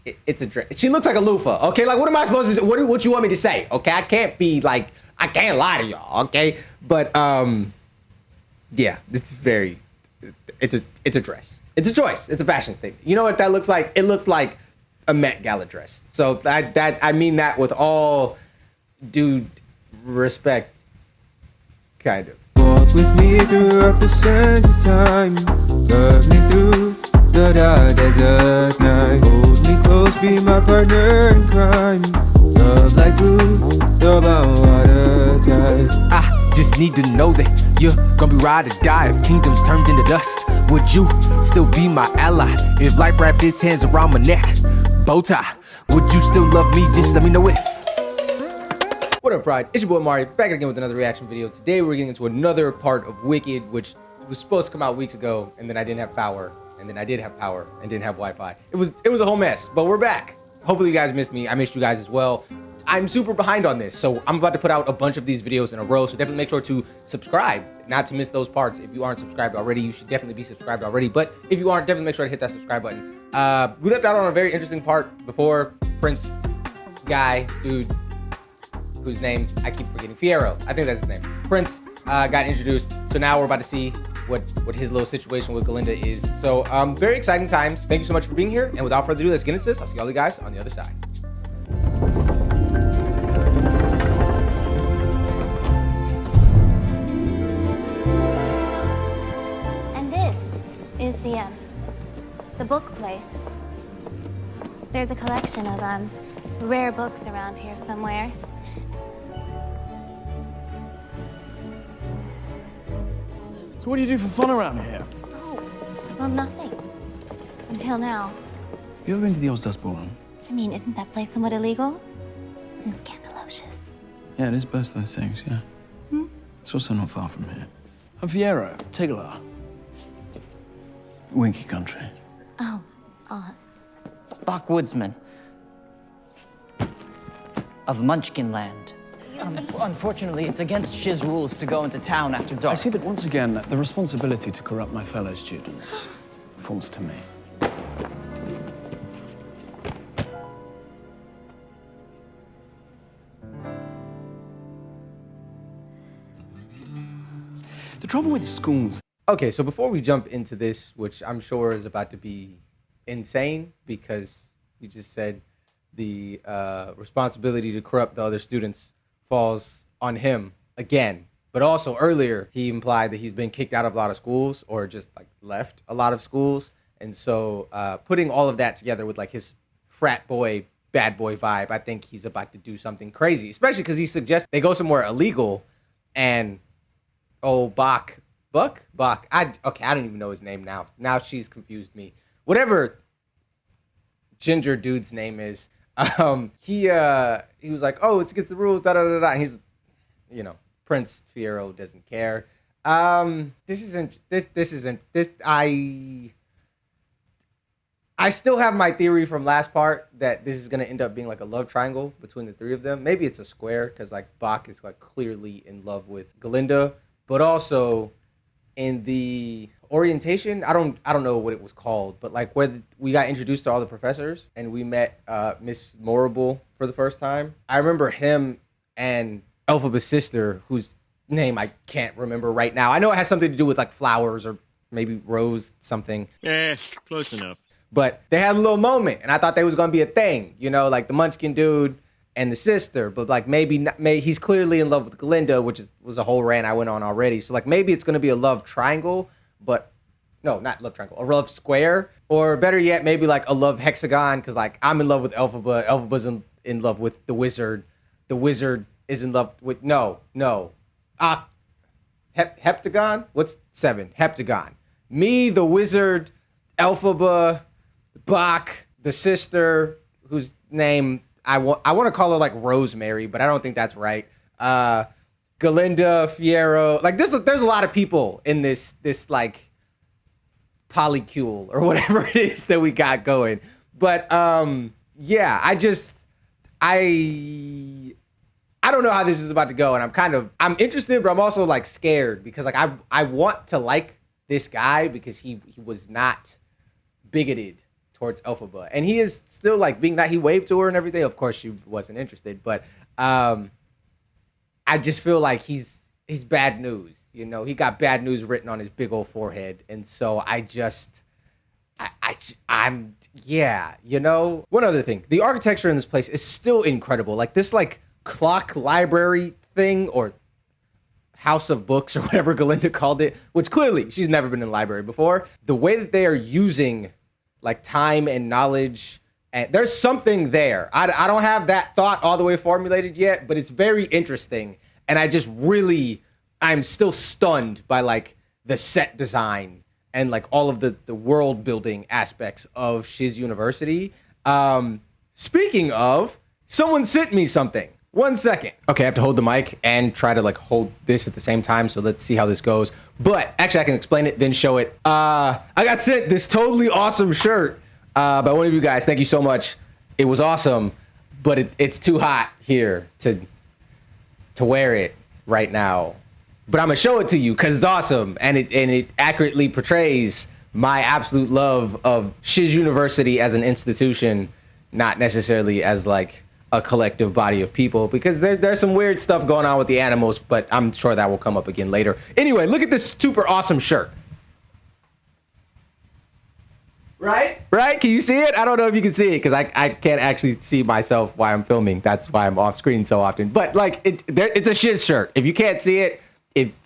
it's a dress. She looks like a loofah. Okay, like what am I supposed to do? What you want me to say? Okay, I can't lie to y'all. Okay, but yeah, it's a dress. It's a choice. It's a fashion thing. You know what that looks like? It looks like a Met Gala dress. So I mean that with all due respect, kind of. Walk with me throughout the sands of time. Love me through the dark desert night. Hold me close, be my partner in crime. Love like glue, the bound water tide. I just need to know that you're gonna be ride or die. If kingdoms turned into dust, would you still be my ally? If life wrapped its hands around my neck, bow tie, would you still love me? Just let me know if. What up, Pride? It's your boy Amari, back again with another reaction video. Today we're getting into another part of Wicked, which was supposed to come out weeks ago, and then I didn't have power, and then I did have power, and didn't have Wi-Fi. It was a whole mess, but we're back. Hopefully you guys missed me. I missed you guys as well. I'm super behind on this, so I'm about to put out a bunch of these videos in a row, so definitely make sure to subscribe, not to miss those parts. If you aren't subscribed already, you should definitely be subscribed already, but if you aren't, definitely make sure to hit that subscribe button. We left out on a very interesting part before. Prince guy, dude, whose name I keep forgetting, Fierro, I think that's his name. Prince got introduced, so now we're about to see what his little situation with Galinda is. So very exciting times. Thank you so much for being here, and without further ado, let's get into this. I'll see all you guys on the other side. And this is the book place. There's a collection of rare books around here somewhere. So what do you do for fun around here? Oh, well, nothing. Until now. Have you ever been to the Ozdas Ballroom? I mean, isn't that place somewhat illegal? And scandalocious. Yeah, it is both those things, yeah. It's also not far from here. I'm Fierro, Tigler. Winky country. Oh, Oz. Backwoodsman of Munchkin Land. Unfortunately, it's against Shiz rules to go into town after I dark. see that once again, the responsibility to corrupt my fellow students falls to me. The trouble with schools. Okay, so before we jump into this, which I'm sure is about to be insane, because you just said the responsibility to corrupt the other students falls on him again. But also earlier, he implied that he's been kicked out of a lot of schools, or just like left a lot of schools. And so putting all of that together with like his frat boy, bad boy vibe, I think he's about to do something crazy, especially because he suggests they go somewhere illegal. And Bach, I don't even know his name now. Now she's confused me. Whatever ginger dude's name is, he was like, oh, it's against the rules, da da da da. And he's, you know, Prince Fierro doesn't care. I still have my theory from last part that this is gonna end up being like a love triangle between the three of them. Maybe it's a square, because like Bach is like clearly in love with Galinda, but also in the orientation, I don't know what it was called, but like where we got introduced to all the professors and we met Miss Morrible for the first time. I remember him and Elphaba's sister, whose name I can't remember right now. I know it has something to do with like flowers or maybe rose something. Close enough. But they had a little moment, and I thought they was gonna be a thing, you know, like the Munchkin dude and the sister. But like maybe he's clearly in love with Galinda, which was a whole rant I went on already. So like maybe it's gonna be a love triangle, but no, not love triangle, a love square, or better yet, maybe like a love hexagon. Because like I'm in love with Elphaba, Elphaba's in love with the wizard is in love with heptagon. What's 7? Heptagon. Me, the wizard, Elphaba, Bach, the sister, whose name I want to call her like Rosemary, but I don't think that's right. Galinda, Fierro, like there's a lot of people in this like polycule or whatever it is that we got going. But yeah, I don't know how this is about to go, and I'm interested, but I'm also like scared, because like I want to like this guy because he was not bigoted towards Elphaba, and he is still like being that he waved to her and everything. Of course, she wasn't interested, but I just feel like he's bad news. You know, he got bad news written on his big old forehead, and so I'm yeah. You know, one other thing, the architecture in this place is still incredible. Like this, like clock library thing or house of books or whatever Galinda called it, which clearly she's never been in the library before. The way that they are using like time and knowledge, and there's something there. I don't have that thought all the way formulated yet, but it's very interesting. And I'm still stunned by like the set design and like all of the world building aspects of Shiz University. Speaking of, someone sent me something. 1 second. Okay, I have to hold the mic and try to like hold this at the same time. So let's see how this goes. But actually I can explain it, then show it. I got sent this totally awesome shirt by one of you guys. Thank you so much. It was awesome, but it's too hot here to wear it right now. But I'm gonna show it to you because it's awesome and it accurately portrays my absolute love of Shiz University as an institution, not necessarily as like a collective body of people, because there's some weird stuff going on with the animals, but I'm sure that will come up again later. Anyway, look at this super awesome shirt. Right? Can you see it? I don't know if you can see it because I can't actually see myself while I'm filming. That's why I'm off screen so often. But like it's a Shiz shirt. If you can't see it,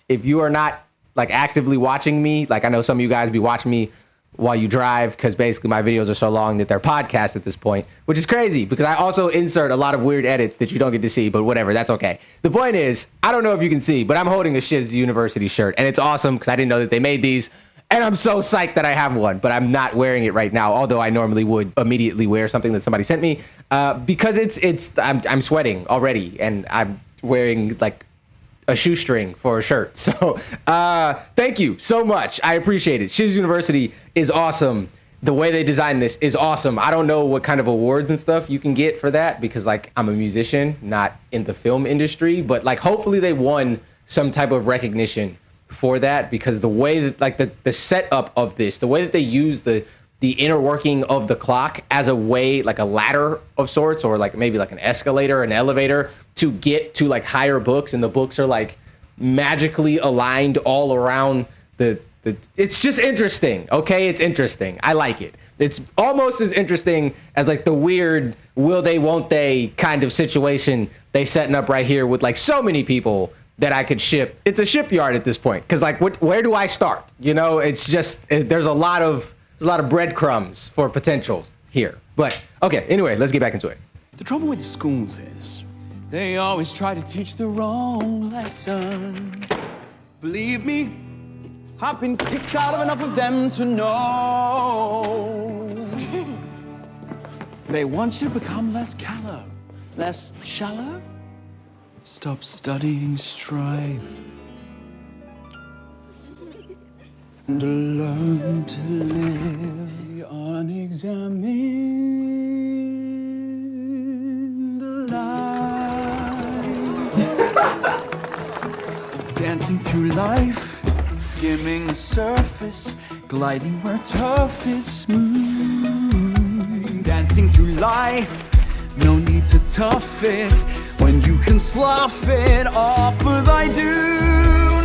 if you are not like actively watching me, like I know some of you guys be watching me while you drive, because basically my videos are so long that they're podcasts at this point, which is crazy because I also insert a lot of weird edits that you don't get to see, but whatever, that's okay. The point is, I don't know if you can see, but I'm holding a Shiz University shirt, and it's awesome because I didn't know that they made these, and I'm so psyched that I have one, but I'm not wearing it right now, although I normally would immediately wear something that somebody sent me, because I'm sweating already, and I'm wearing like a shoestring for a shirt. So thank you so much. I appreciate it. Shiz University is awesome. The way they designed this is awesome. I don't know what kind of awards and stuff you can get for that because like I'm a musician, not in the film industry, but like hopefully they won some type of recognition for that, because the way that like the setup of this, the way that they use the inner working of the clock as a way, like a ladder of sorts, or like maybe like an escalator, an elevator to get to like higher books, and the books are like magically aligned all around the it's just interesting. Okay, it's interesting. I like it. It's almost as interesting as like the weird will they won't they kind of situation they setting up right here with like so many people that I could ship. It's a shipyard at this point, because like where do I start? You know, it's just there's a lot of breadcrumbs for potentials here. But okay, anyway, let's get back into it. The trouble with schools is they always try to teach the wrong lesson. Believe me, I've been kicked out of enough of them to know. They want you to become less callow, less shallow. Stop studying strife and learn to live unexamined life. Dancing through life, skimming the surface, gliding where turf is smooth. Dancing through life, no need to tough it when you can slough it off as I do.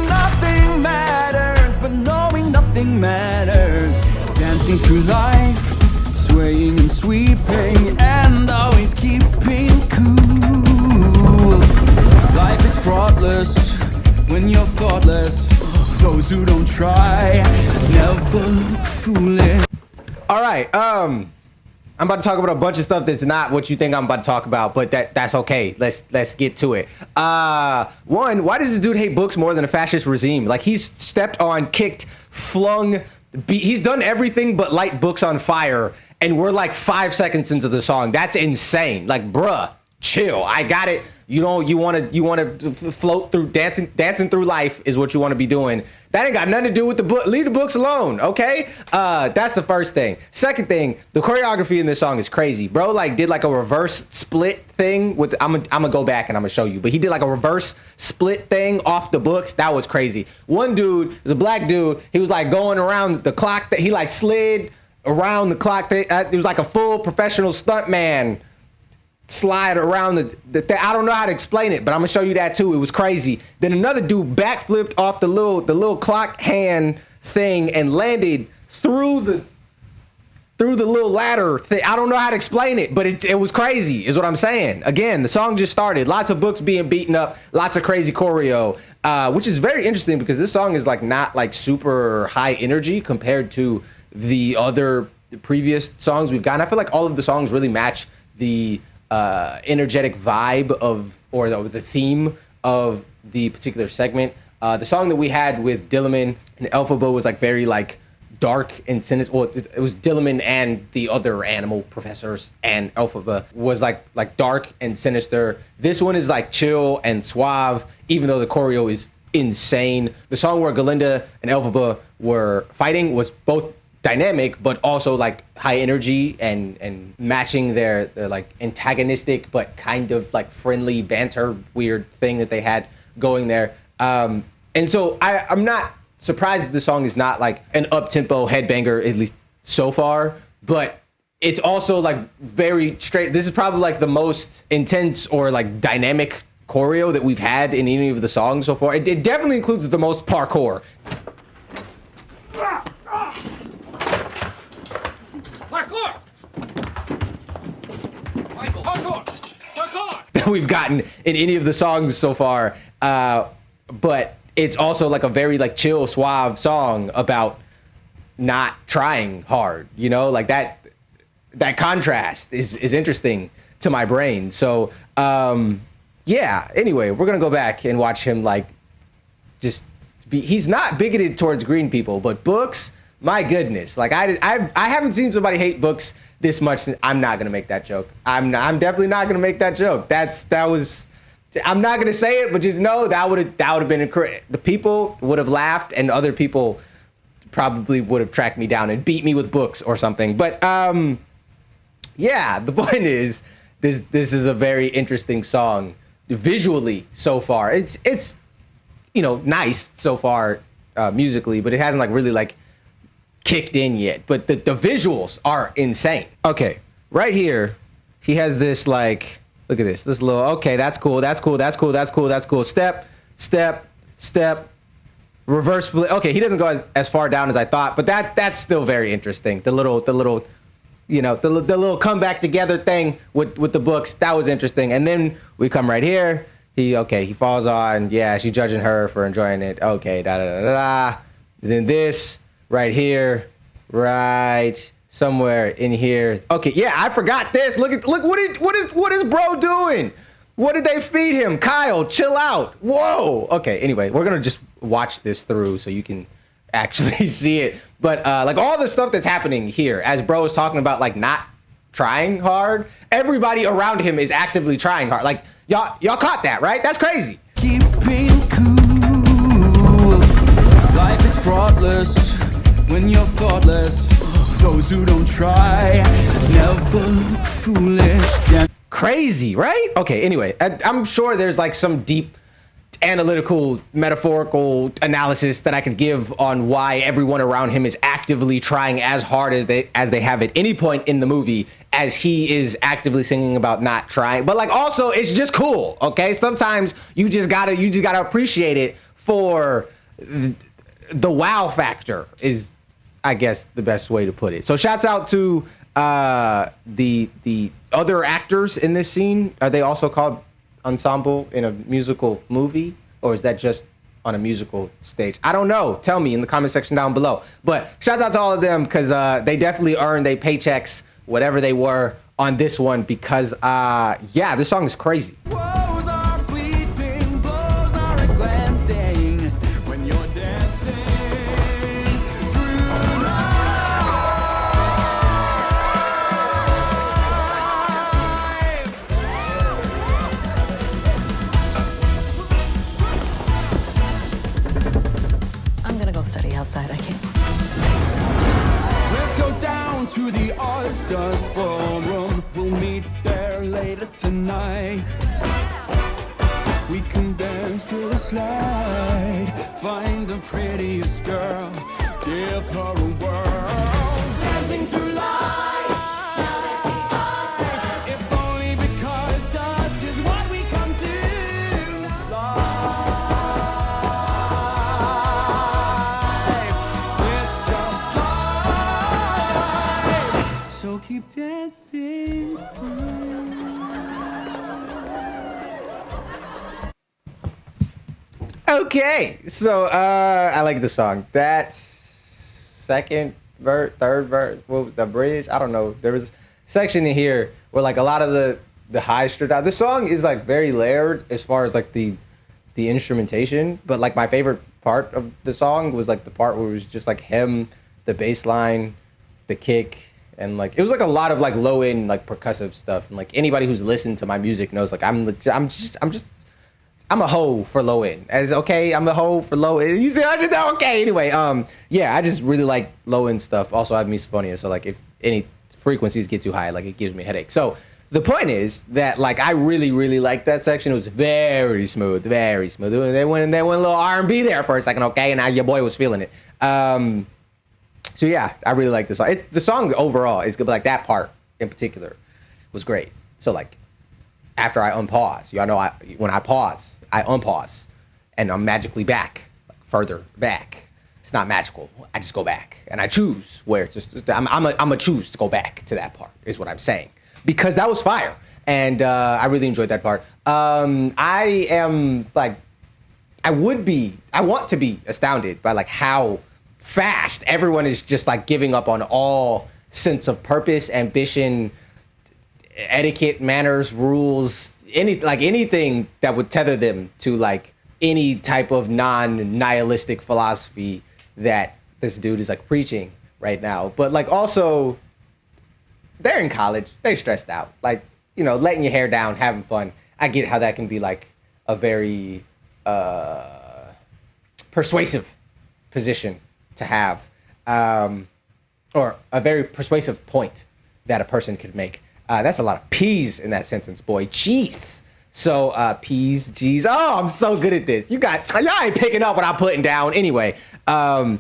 Nothing matters, but knowing nothing matters. Dancing through life, swaying and sweeping, and always keeping cool. Life is fraughtless when you're thoughtless. Those who don't try never look foolish. All right, I'm about to talk about a bunch of stuff that's not what you think I'm about to talk about, but that's okay. Let's get to it. One, why does this dude hate books more than a fascist regime? Like, he's stepped on, kicked, flung, he's done everything but light books on fire, and we're like 5 seconds into the song. That's insane. Like, bruh, chill. I got it. You want to float through, dancing through life is what you want to be doing. That ain't got nothing to do with the book. Leave the books alone, okay? That's the first thing. Second thing, the choreography in this song is crazy. Bro, like, did like a reverse split thing with, I'm gonna go back and I'm gonna show you, but he did like a reverse split thing off the books. That was crazy. One dude, it was a black dude, he was like going around the clock, that he like slid around the clock. It was like a full professional stuntman slide around I don't know how to explain it, but I'm gonna show you that too. It was crazy. Then another dude backflipped off the little clock hand thing and landed through the little ladder thing. I don't know how to explain it, but it was crazy is what I'm saying. Again, the song just started. Lots of books being beaten up, lots of crazy choreo, which is very interesting because this song is like not like super high energy compared to the other previous songs we've gotten. I feel like all of the songs really match the energetic vibe of, or the theme of the particular segment. The song that we had with Dilliman and Elphaba was like very like dark and sinister. Well, it was Dilliman and the other animal professors, and Elphaba was like dark and sinister. This one is like chill and suave, even though the choreo is insane. The song where Galinda and Elphaba were fighting was both dynamic, but also like high energy and matching their like antagonistic but kind of like friendly banter weird thing that they had going there. And so I'm not surprised that the song is not like an up-tempo headbanger, at least so far, but it's also like very straight. This is probably like the most intense or like dynamic choreo that we've had in any of the songs so far. It definitely includes the most parkour. Parkour! Michael, parkour! Parkour! That we've gotten in any of the songs so far. But it's also like a very like chill, suave song about not trying hard, you know, like that contrast is interesting to my brain. So, yeah, anyway, we're going to go back and watch him like just he's not bigoted towards green people, but books, my goodness, like I haven't seen somebody hate books this much. I'm not going to make that joke. I'm definitely not going to make that joke. I'm not gonna say it, but just know that would have been incredible. The people would have laughed, and other people probably would have tracked me down and beat me with books or something. But yeah, the point is, this is a very interesting song visually so far. It's nice so far musically, but it hasn't like really like kicked in yet. But the visuals are insane. Okay, right here, he has this like. Look at this little, okay, that's cool. Step, reverse split. Okay, he doesn't go as far down as I thought, but that's still very interesting. The little, you know, the little come back together thing with the books, that was interesting. And then we come right here. He falls on, yeah, she's judging her for enjoying it. Okay, da. Then this right here, right somewhere in here. Okay, yeah, I forgot this. Look, what is bro doing? What did they feed him? Kyle, chill out. Whoa. Okay, anyway, we're gonna just watch this through so you can actually see it. But like all the stuff that's happening here, as bro is talking about like not trying hard, everybody around him is actively trying hard. Like y'all caught that, right? That's crazy. Keeping cool. Life is fraughtless when you're thoughtless. Those who don't try never look foolish. Crazy, right? Okay, anyway, I'm sure there's like some deep analytical, metaphorical analysis that I could give on why everyone around him is actively trying as hard as they have at any point in the movie, as he is actively singing about not trying. But like also, it's just cool, okay? Sometimes you just gotta appreciate it for the wow factor is, I guess, the best way to put it. So shouts out to the other actors in this scene. Are they also called ensemble in a musical movie, or is that just on a musical stage? I don't know. Tell me in the comment section down below. But shouts out to all of them because they definitely earned their paychecks, whatever they were, on this one because yeah, this song is crazy. Woes are fleeting, blows are glancing when you're dancing. Study outside, I can't. Let's go down to the Oyster's Ballroom. We'll meet there later tonight. We can dance to the slide. Find the prettiest girl, give her a whirl. Dancing to Okay, so I like the song. That second verse, third verse, what was the bridge? I don't know. There was a section in here where like a lot of the highs stood out. The song is like very layered as far as like the instrumentation, but like my favorite part of the song was like the part where it was just like him, the bass line, the kick, and like it was like a lot of like low end like percussive stuff. And like anybody who's listened to my music knows like I'm a hoe for low end. As okay, I'm a hoe for low end. You say I just okay. Anyway, yeah, I just really like low end stuff. Also, I have misophonia, so like if any frequencies get too high, like it gives me a headache. So the point is that like I really, really liked that section. It was very smooth, very smooth. And they went a little R&B there for a second, okay, and now your boy was feeling it. So yeah, I really like the song. The song overall is good, but like that part in particular was great. So like after I unpause, y'all know when I pause, I unpause, and I'm magically back, like further back. It's not magical. I just go back, and I choose where it's just. I'm a choose to go back to that part. Is what I'm saying, because that was fire, and I really enjoyed that part. I am like, I want to be astounded by like how fast everyone is just like giving up on all sense of purpose, ambition, etiquette, manners, rules, anything that would tether them to like any type of non-nihilistic philosophy that this dude is like preaching right now. But like also they're in college, they're stressed out, like, you know, letting your hair down, having fun. I get how that can be like a very persuasive position to have, or a very persuasive point that a person could make. That's a lot of P's in that sentence, boy. Jeez. So P's, G's. Oh, I'm so good at this. Y'all ain't picking up what I'm putting down. Anyway, that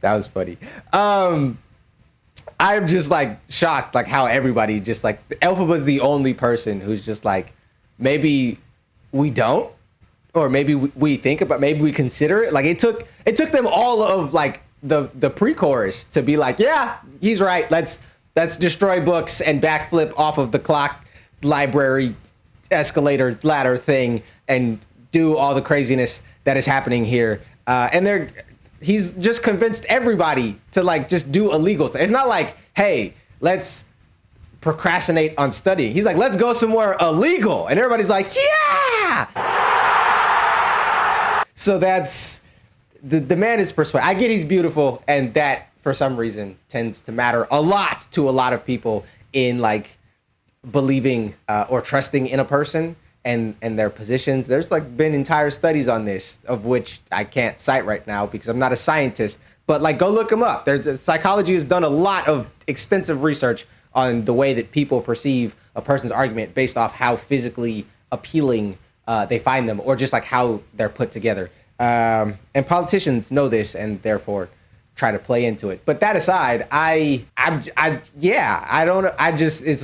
was funny. I'm just like shocked, like how everybody just like Elphaba's the only person who's just like, maybe we don't, or maybe we think about, maybe we consider it. Like it took them all of like the pre-chorus to be like, yeah, he's right. Let's destroy books and backflip off of the clock library escalator ladder thing and do all the craziness that is happening here. And he's just convinced everybody to like just do illegal stuff. It's not like, hey, let's procrastinate on studying. He's like, let's go somewhere illegal. And everybody's like, yeah. So that's the man is persuasive. I get he's beautiful, and that for some reason tends to matter a lot to a lot of people in like believing or trusting in a person and their positions. There's like been entire studies on this, of which I can't cite right now because I'm not a scientist, but like go look them up. Psychology has done a lot of extensive research on the way that people perceive a person's argument based off how physically appealing they find them, or just like how they're put together. And politicians know this and therefore try to play into it. But that aside, it's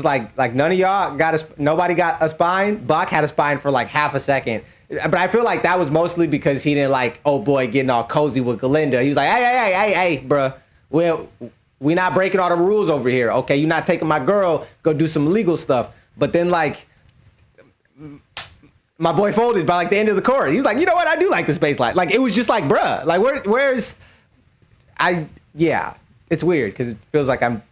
like none of y'all nobody got a spine. Buck had a spine for like half a second. But I feel like that was mostly because he didn't like, oh boy, getting all cozy with Galinda. He was like, hey, bruh, we not breaking all the rules over here. Okay, you're not taking my girl, go do some illegal stuff. But then like, my boy folded by like the end of the chorus. He was like, you know what? I do like this bass line. Like, it was just like, bruh, like it's weird because it feels like I'm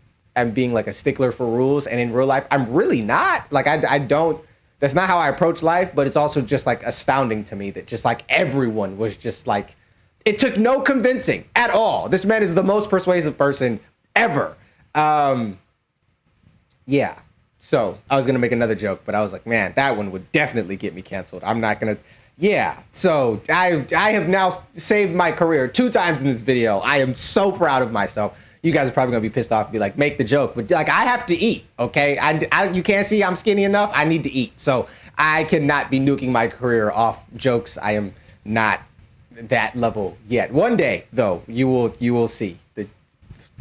being like a stickler for rules. And in real life, I'm really not. Like, I don't, that's not how I approach life, but it's also just like astounding to me that just like everyone was just like, it took no convincing at all. This man is the most persuasive person ever. Yeah. So I was going to make another joke, but I was like, man, that one would definitely get me canceled. I'm not going to. Yeah. So I have now saved my career 2 times in this video. I am so proud of myself. You guys are probably going to be pissed off and be like, make the joke. But like, I have to eat. Okay. You can't see I'm skinny enough. I need to eat. So I cannot be nuking my career off jokes. I am not that level yet. One day, though, you will see the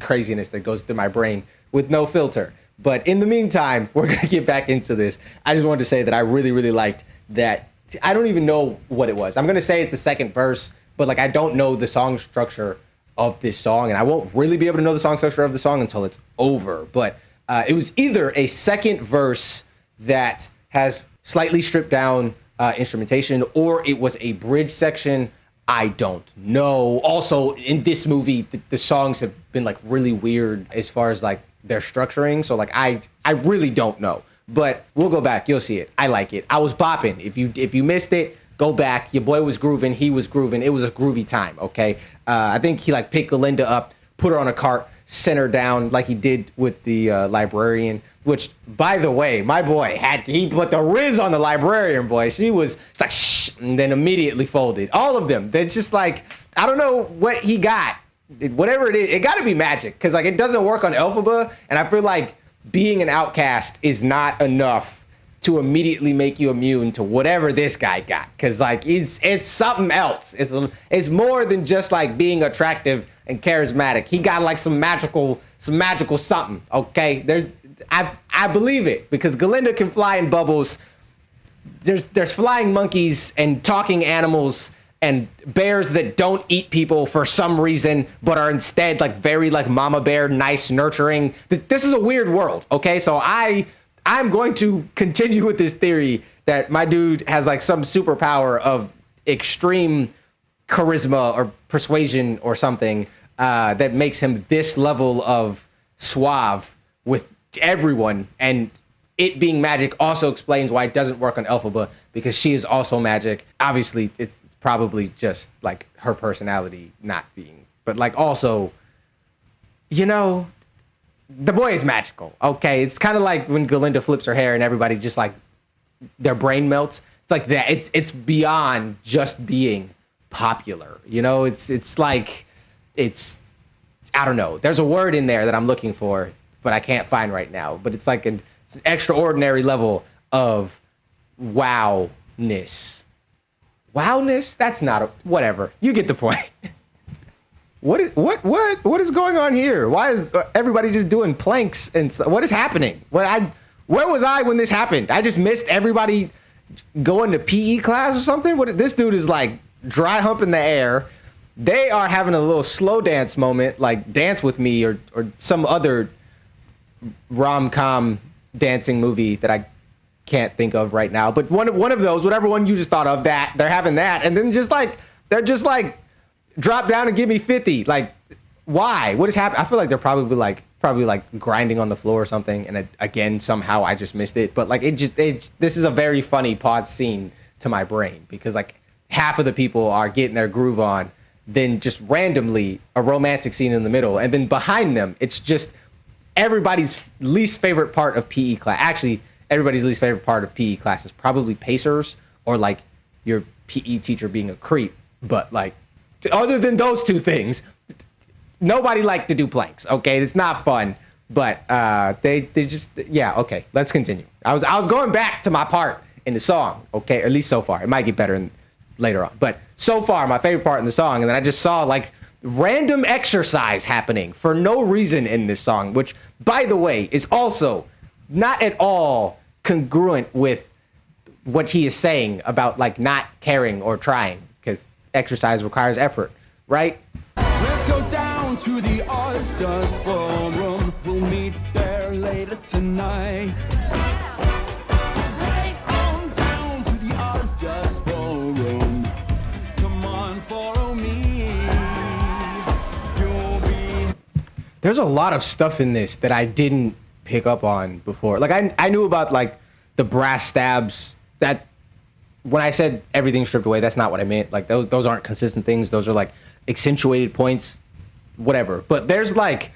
craziness that goes through my brain with no filter. But in the meantime, we're going to get back into this. I just wanted to say that I really, really liked that. I don't even know what it was. I'm going to say it's the second verse, but like I don't know the song structure of this song, and I won't really be able to know the song structure of the song until it's over. But it was either a second verse that has slightly stripped down instrumentation, or it was a bridge section. I don't know. Also, in this movie, the songs have been like really weird as far as like their structuring. So like I really don't know. But we'll go back. You'll see it. I like it. I was bopping. If you missed it, go back. Your boy was grooving. He was grooving. It was a groovy time. Okay. I think he like picked Galinda up, put her on a cart, sent her down like he did with the librarian. Which, by the way, my boy he put the Riz on the librarian, boy. It's like, shh, and then immediately folded. All of them. They're just like, I don't know what he got. Whatever it is, it got to be magic. Because, like, it doesn't work on Elphaba. And I feel like being an outcast is not enough to immediately make you immune to whatever this guy got. Because, like, it's something else. It's more than just, like, being attractive and charismatic. He got, like, some magical something, okay? I believe it, because Galinda can fly in bubbles. There's flying monkeys and talking animals and bears that don't eat people for some reason, but are instead like very like mama bear, nice, nurturing. This is a weird world, okay? So I'm going to continue with this theory that my dude has like some superpower of extreme charisma or persuasion or something that makes him this level of suave with everyone, and it being magic also explains why it doesn't work on Elphaba, because she is also magic. Obviously, it's probably just like her personality not being, but like also, you know, the boy is magical. Okay, it's kind of like when Galinda flips her hair and everybody just like their brain melts. It's like that. It's beyond just being popular. You know, it's like I don't know. There's a word in there that I'm looking for, but I can't find right now. But it's like it's an extraordinary level of wowness. Wowness? That's not a whatever. You get the point. What is going on here? Why is everybody just doing planks and stuff? What is happening? Where was I when this happened? I just missed everybody going to PE class or something. This dude is like dry humping the air. They are having a little slow dance moment, like Dance With Me or some other rom-com dancing movie that I can't think of right now. But one of those, whatever one you just thought of, that they're having that, and then they're just like drop down and give me 50. Like, why? What is happening? I feel like they're probably like grinding on the floor or something, and again somehow I just missed it. But like this is a very funny pause scene to my brain, because like half of the people are getting their groove on, then just randomly a romantic scene in the middle, and then behind them it's just everybody's least favorite part of PE class. Actually, everybody's least favorite part of PE class is probably pacers or like your PE teacher being a creep. But like, other than those two things, nobody liked to do planks. Okay, it's not fun. But they just, yeah. Okay, let's continue. I was going back to my part in the song. Okay, at least so far. It might get better later on. But so far, my favorite part in the song, and then I just saw like random exercise happening for no reason in this song, which, by the way, is also not at all congruent with what he is saying about like not caring or trying, because exercise requires effort, right? Let's go down to the All-Stars ballroom. We'll meet there later tonight. Right on down to the All-Stars ballroom. Come on, follow me. You'll be... There's a lot of stuff in this that I didn't pick up on before. Like I knew about like the brass stabs. That when I said everything stripped away, that's not what I meant. Like those aren't consistent things. Those are like accentuated points, whatever. But there's like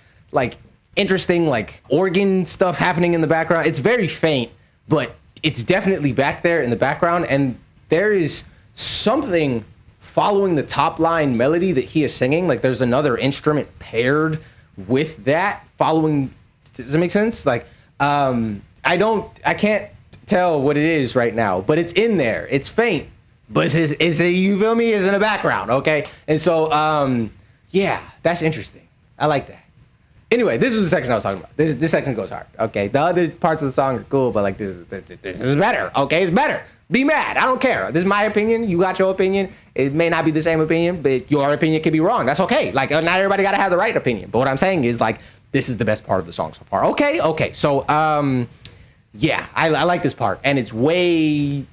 interesting like organ stuff happening in the background. It's very faint, but it's definitely back there in the background. And there is something following the top line melody that he is singing. Like there's another instrument paired with that following. Does it make sense? Like, I can't tell what it is right now, but it's in there. It's faint, but you feel me? It's in the background, okay? And so, yeah, that's interesting. I like that. Anyway, this was the section I was talking about. This section goes hard, okay? The other parts of the song are cool, but like this is better, okay? It's better. Be mad. I don't care. This is my opinion. You got your opinion. It may not be the same opinion, but your opinion could be wrong. That's okay. Like, not everybody got to have the right opinion. But what I'm saying is, like, this is the best part of the song so far. Okay. So, yeah, I like this part. And it's way,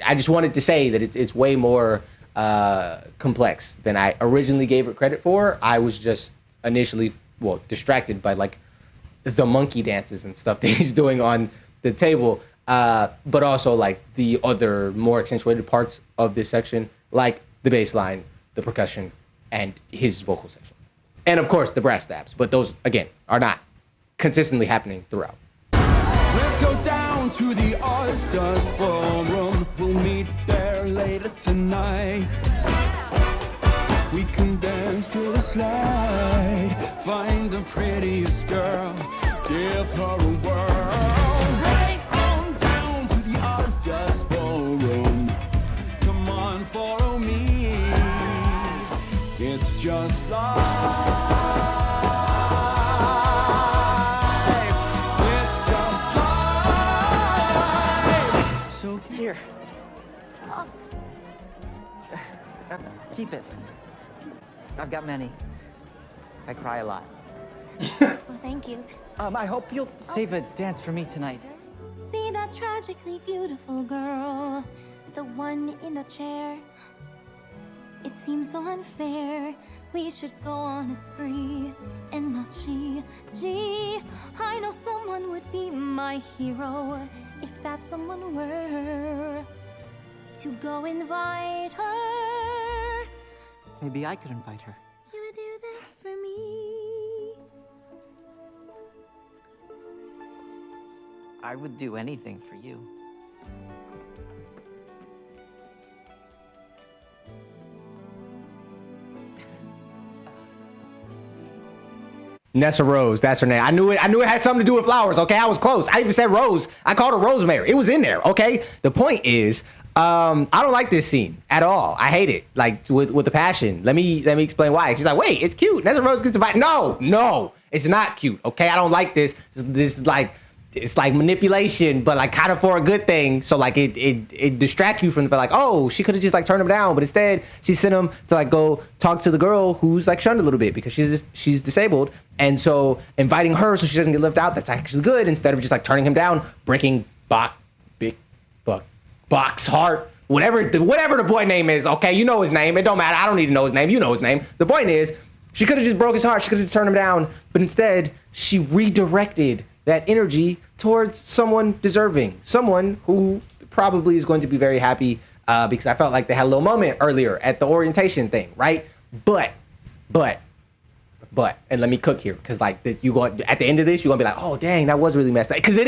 I just wanted to say that it's way more complex than I originally gave it credit for. I was just initially, distracted by, like, the monkey dances and stuff that he's doing on the table. But also like the other more accentuated parts of this section, like the bass line, the percussion, and his vocal section. And of course the brass stabs, but those again are not consistently happening throughout. Let's go down to the Oyster's Ballroom. We'll meet there later tonight. We can dance to the slide. Find the prettiest girl, give her a whirl. Right on down to the Oyster's Ballroom. Come on, follow me. It's just life. Here. Keep it. I've got many. I cry a lot. Well, thank you. I hope you'll save a dance for me tonight. See that tragically beautiful girl, the one in the chair. It seems so unfair. We should go on a spree, and not she. Gee, I know someone would be my hero if that someone were to go invite her. Maybe I could invite her. You would do that for me. I would do anything for you. Nessa Rose, that's her name. I knew it had something to do with flowers, okay? I was close. I even said Rose. I called her Rosemary. It was in there, okay? The point is, I don't like this scene at all. I hate it, like, with the passion. Let me explain why. She's like, wait, it's cute. Nessa Rose gets invited. No, it's not cute, okay? I don't like this. This is like, it's like manipulation, but like kind of for a good thing. So like it distracts you from the fact like, oh, she could have just like turned him down, but instead she sent him to like go talk to the girl who's like shunned a little bit because she's disabled, and so inviting her so she doesn't get left out, that's actually good instead of just like turning him down, breaking box heart, whatever the boy name is. Okay, you know his name. It don't matter. I don't need to know his name. You know his name. The point is, she could have just broke his heart. She could have just turned him down, but instead she redirected that energy towards someone deserving, someone who probably is going to be very happy because I felt like they had a little moment earlier at the orientation thing, right? But, and let me cook here because like you going at the end of this, you're gonna be like, oh dang, that was really messed up, because it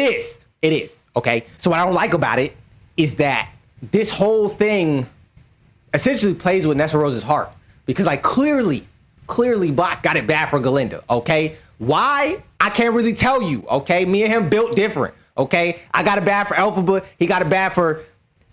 is, okay? So what I don't like about it is that this whole thing essentially plays with Nessa Rose's heart because like clearly Bach got it bad for Galinda, okay? Why? I can't really tell you, okay? Me and him built different, okay? I got it bad for Elphaba. He got it bad for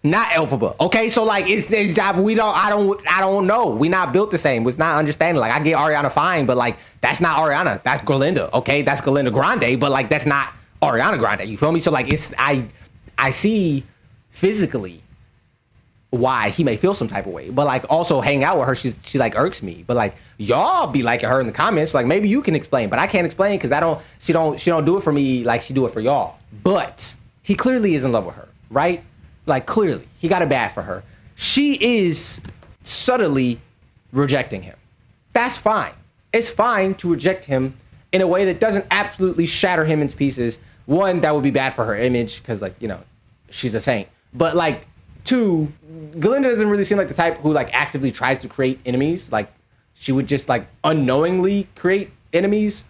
not Elphaba, okay? So like it's his job. I don't know. We not built the same. It's not understanding. Like I get Ariana fine, but like that's not Ariana. That's Galinda, okay? That's Galinda Grande, but like that's not Ariana Grande. You feel me? So like I see physically why he may feel some type of way, but like also hang out with her, she like irks me. But like y'all be liking her in the comments, like maybe you can explain, but I can't explain because she don't do it for me like she do it for y'all. But he clearly is in love with her, right? Like clearly he got it bad for her. She is subtly rejecting him. That's fine. It's fine to reject him in a way that doesn't absolutely shatter him into pieces. One, that would be bad for her image because like, you know, she's a saint. But like, two, Galinda doesn't really seem like the type who like actively tries to create enemies. Like she would just like unknowingly create enemies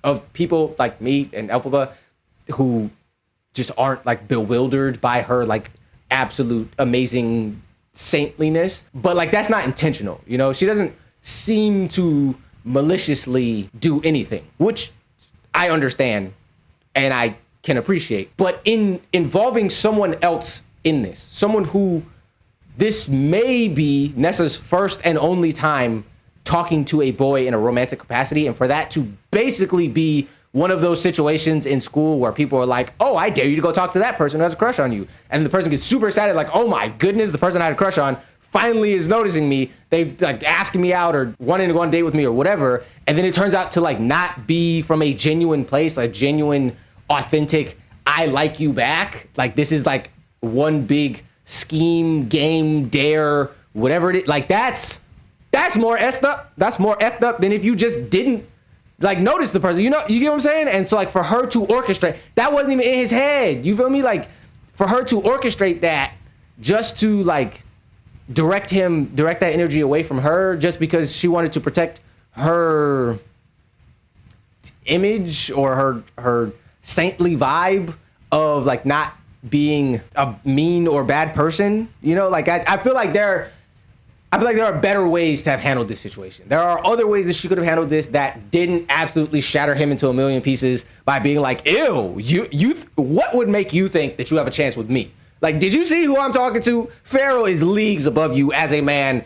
of people like me and Elphaba who just aren't like bewildered by her like absolute amazing saintliness. But like that's not intentional, you know? She doesn't seem to maliciously do anything, which I understand and I can appreciate. But in involving someone else in this, someone who this may be Nessa's first and only time talking to a boy in a romantic capacity, and for that to basically be one of those situations in school where people are like, oh, I dare you to go talk to that person who has a crush on you. And the person gets super excited, like, oh my goodness, the person I had a crush on finally is noticing me. They like asking me out or wanting to go on a date with me or whatever. And then it turns out to like not be from a genuine place, like genuine, authentic, I like you back. Like this is like one big scheme, game, dare, whatever it is. Like that's more effed up. That's more effed up than if you just didn't like notice the person. You know, you get what I'm saying? And so like for her to orchestrate, that wasn't even in his head. You feel me? Like for her to orchestrate that just to like direct that energy away from her just because she wanted to protect her image or her saintly vibe of like not being a mean or bad person. You know, like I feel like there are better ways to have handled this situation. There are other ways that she could have handled this that didn't absolutely shatter him into a million pieces by being like, ew, you what would make you think that you have a chance with me? Like, did you see who I'm talking to? Pharaoh is leagues above you as a man,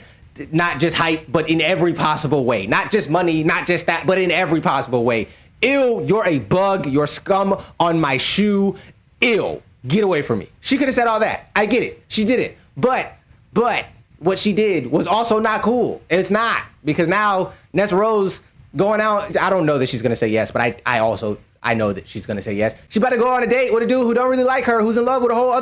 not just height, but in every possible way. Not just money, not just that, but in every possible way. Ew, you're a bug, you're scum on my shoe. Ew, get away from me. She could have said all that. I get it. She did it. But what she did was also not cool. It's not, because now Nessa Rose going out, I don't know that she's going to say yes, but I know that she's going to say yes. She about to go on a date with a dude who don't really like her, who's in love with a whole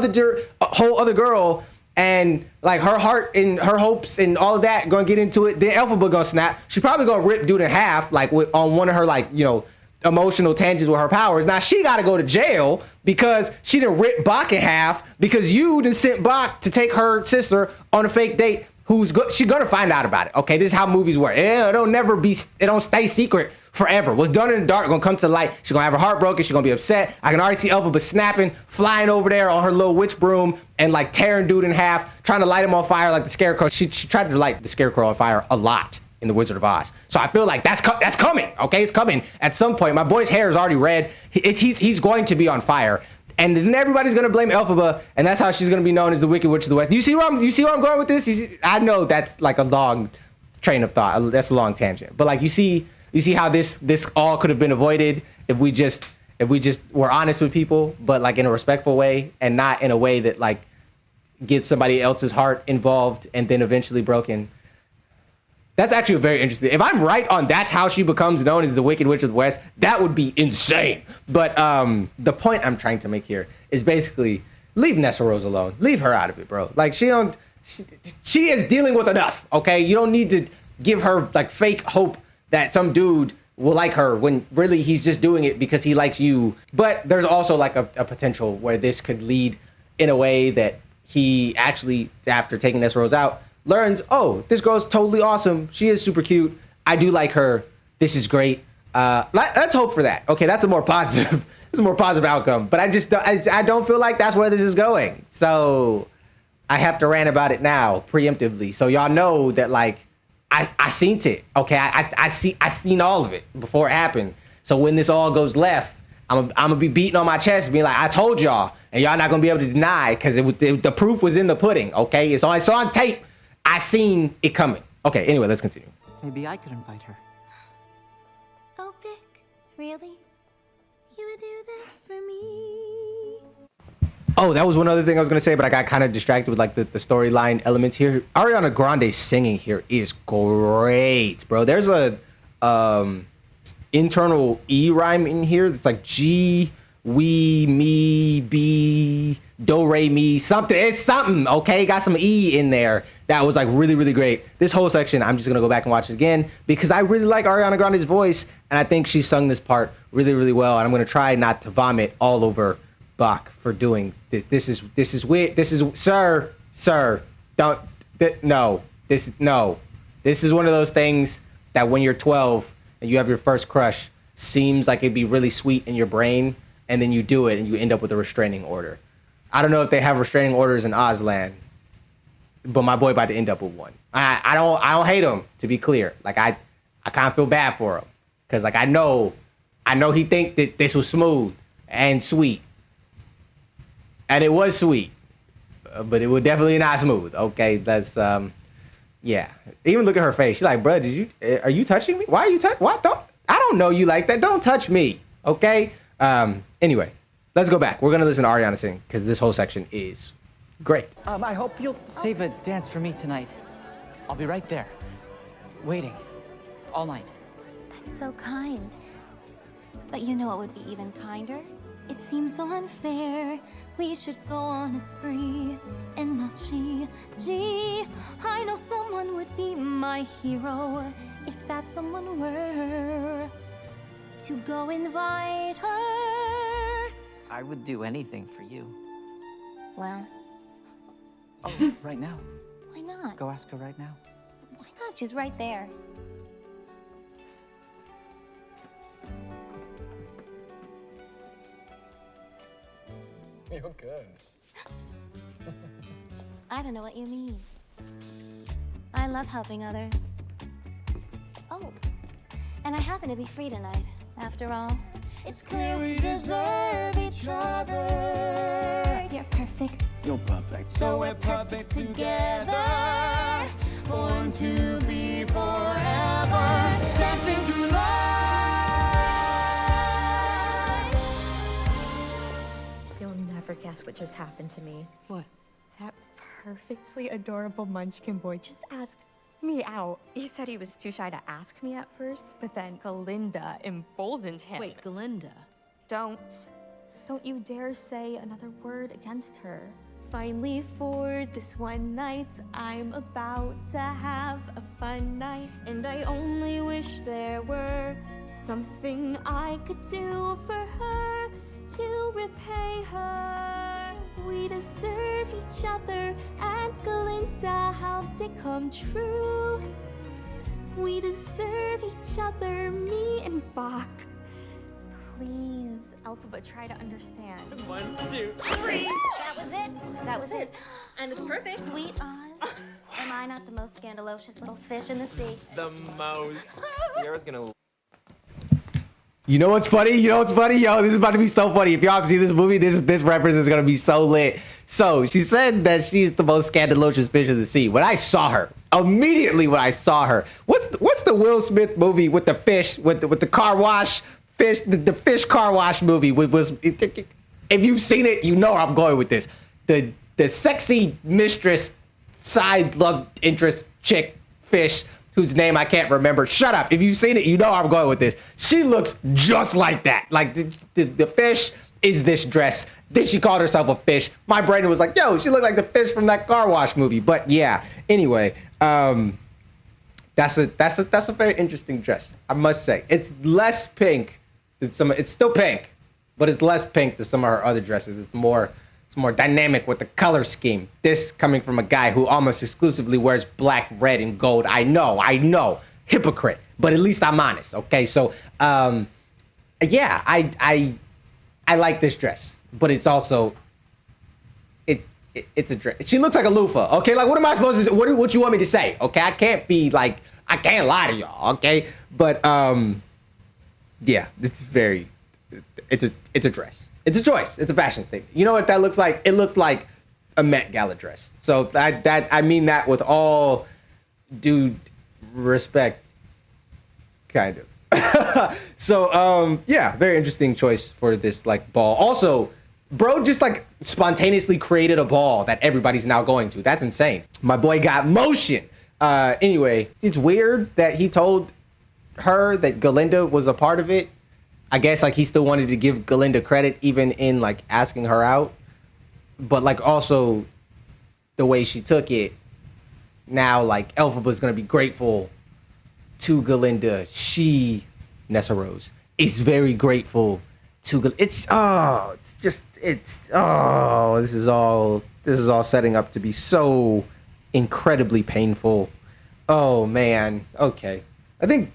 other girl, and like her heart and her hopes and all of that going to get into it. Then Elphaba going to snap. She probably going to rip dude in half, like on one of her like, you know, emotional tangents with her powers. Now she got to go to jail because she done ripped Bach in half because you done sent Bach to take her sister on a fake date. She's gonna find out about it. Okay, this is how movies work. It don't stay secret forever. What's done in the dark gonna come to light. She's gonna have her heart broken. She's gonna be upset. I can already see Elphaba snapping, flying over there on her little witch broom and like tearing dude in half, trying to light him on fire like the Scarecrow. She tried to light the Scarecrow on fire a lot in The Wizard of Oz. So I feel like that's coming. Okay, it's coming at some point. My boy's hair is already red. He's going to be on fire. And then everybody's gonna blame Elphaba, and that's how she's gonna be known as the Wicked Witch of the West. You see where I'm going with this? I know that's like a long train of thought. That's a long tangent. But like you see how this all could have been avoided if we just were honest with people, but like in a respectful way and not in a way that like gets somebody else's heart involved and then eventually broken. That's actually very interesting. If I'm right on that's how she becomes known as the Wicked Witch of the West, that would be insane. But the point I'm trying to make here is basically leave Nessa Rose alone. Leave her out of it, bro. Like she is dealing with enough, okay? You don't need to give her like fake hope that some dude will like her when really he's just doing it because he likes you. But there's also like a potential where this could lead in a way that he actually, after taking Nessa Rose out, learns, oh, this girl's totally awesome. She is super cute. I do like her. This is great. Let's hope for that. Okay, that's a more positive outcome. But I don't feel like that's where this is going. So I have to rant about it now, preemptively. So y'all know that like I seen it. Okay, I seen all of it before it happened. So when this all goes left, I'm gonna be beating on my chest, being like, I told y'all, and y'all not gonna be able to deny because the proof was in the pudding. Okay, it's on tape. I seen it coming. Okay, anyway, let's continue. Maybe I could invite her. Oh, Vic, really? You would do that for me? Oh, that was one other thing I was gonna say, but I got kind of distracted with like the storyline elements here. Ariana Grande's singing here is great, bro. There's a internal E rhyme in here that's like G, we, me, B, do, re, mi, something. It's something, okay? Got some E in there. That was like really, really great. This whole section, I'm just gonna go back and watch it again because I really like Ariana Grande's voice, and I think she sung this part really, really well. And I'm gonna try not to vomit all over Bach for doing this. This is weird. This is sir. Don't no. This is one of those things that when you're 12 and you have your first crush, seems like it'd be really sweet in your brain, and then you do it and you end up with a restraining order. I don't know if they have restraining orders in Ozland, but my boy about to end up with one. I don't hate him, to be clear. Like I kind of feel bad for him because like I know he think that this was smooth and sweet, and it was sweet, but it was definitely not smooth. Okay, that's yeah. Even look at her face. She's like, bro, are you touching me? Why are you what? I don't know you like that. Don't touch me. Okay. Anyway, let's go back. We're gonna listen to Ariana sing because this whole section is great. I hope you'll save a dance for me tonight. I'll be right there, waiting, all night. That's so kind. But you know what would be even kinder? It seems so unfair. We should go on a spree and not she. Gee, I know someone would be my hero if that someone were to go invite her. I would do anything for you. Well, Oh, right now. why not? Go ask her right now. Why not? She's right there. You're good. I don't know what you mean. I love helping others. Oh, and I happen to be free tonight, after all. It's clear we deserve each other. You're perfect, You're perfect. so we're perfect together. Born to be forever. Dancing through life. You'll never guess what just happened to me. What? That perfectly adorable munchkin boy just asked me out. He said he was too shy to ask me at first, but then Galinda emboldened him. Wait, Galinda. Don't you dare say another word against her. Finally, for this one night, I'm about to have a fun night. And I only wish there were something I could do for her to repay her. We deserve each other, and Galinda helped it come true. We deserve each other, me and Bach. Please, Alphaba, try to understand. 1, 2, 3. That was it. That was it. And it's perfect. Sweet Oz. Am I not the most scandalocious little fish in the sea? The most. Yara's gonna. You know what's funny? You know what's funny? Yo, this is about to be so funny. If y'all have seen this movie, this reference is gonna be so lit. So she said that she's the most scandalocious fish in the sea. When I saw her, immediately when I saw her, what's the Will Smith movie with the fish with the car wash fish, the fish car wash movie? If you've seen it, you know where I'm going with this. The sexy mistress side love interest chick fish whose name I can't remember. Shut up. If you've seen it, you know where I'm going with this. She looks just like that. Like the fish is this dress. Then she called herself a fish. My brain was like, yo, she looked like the fish from that car wash movie. But yeah, anyway, that's a very interesting dress, I must say. It's less pink than it's still pink, but it's less pink than some of her other dresses. It's more dynamic with the color scheme. This coming from a guy who almost exclusively wears black, red, and gold. I know, hypocrite, but at least I'm honest. Okay, so yeah, I like this dress, but it's also it's a dress. She looks like a loofah. Okay, like what am I supposed to do? What you want me to say? Okay, I can't lie to y'all. Okay, but yeah, it's a dress. It's a choice. It's a fashion thing. You know what that looks like? It looks like a Met Gala dress. So I mean that with all due respect, kind of. So yeah, very interesting choice for this like ball. Also, bro just like spontaneously created a ball that everybody's now going to. That's insane. My boy got motion. Anyway, it's weird that he told her that Galinda was a part of it. I guess like he still wanted to give Galinda credit even in like asking her out, but like also the way she took it, now like Elphaba's gonna be grateful to Galinda. She, Nessa Rose, is very grateful to Galinda. This is all setting up to be so incredibly painful. Oh man. Okay. I think,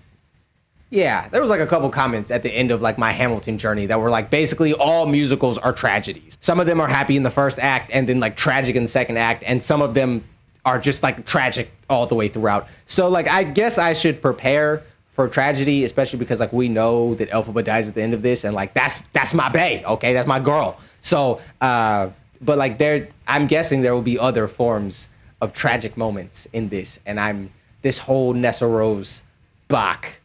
yeah, there was like a couple comments at the end of like my Hamilton journey that were like basically all musicals are tragedies. Some of them are happy in the first act and then like tragic in the second act, and some of them are just like tragic all the way throughout. So like I guess I should prepare for tragedy, especially because like we know that Elphaba dies at the end of this, and like that's my bae, okay? That's my girl. So but like I'm guessing there will be other forms of tragic moments in this, and this whole Nessa Rose, Bach,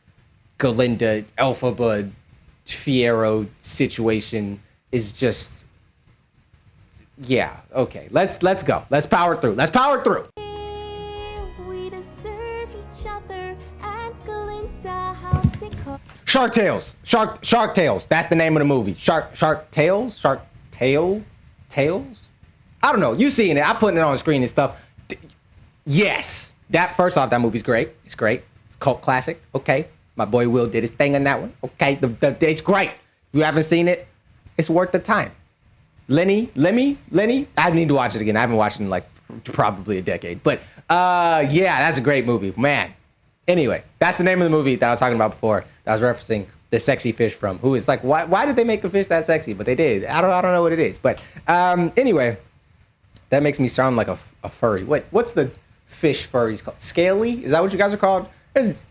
Galinda, Elphaba Fiero situation is just, yeah, okay. Let's go. Let's power through. Let's power through. We deserve each other, and Glinda helped it cook. Shark Tales. Shark Tales. That's the name of the movie. Shark Tales? Tales? I don't know. You seen it. I'm putting it on the screen and stuff. Yes. That, first off, that movie's great. It's great. It's a cult classic. Okay. My boy Will did his thing on that one. Okay. It's great. If you haven't seen it, it's worth the time. Lenny. I need to watch it again. I haven't watched it in like probably a decade. But yeah, that's a great movie. Man. Anyway, that's the name of the movie that I was talking about before. That I was referencing the sexy fish from. Who is like, why did they make a fish that sexy? But they did. I don't know what it is. But anyway, that makes me sound like a furry. What's the fish furries called? Scaly? Is that what you guys are called?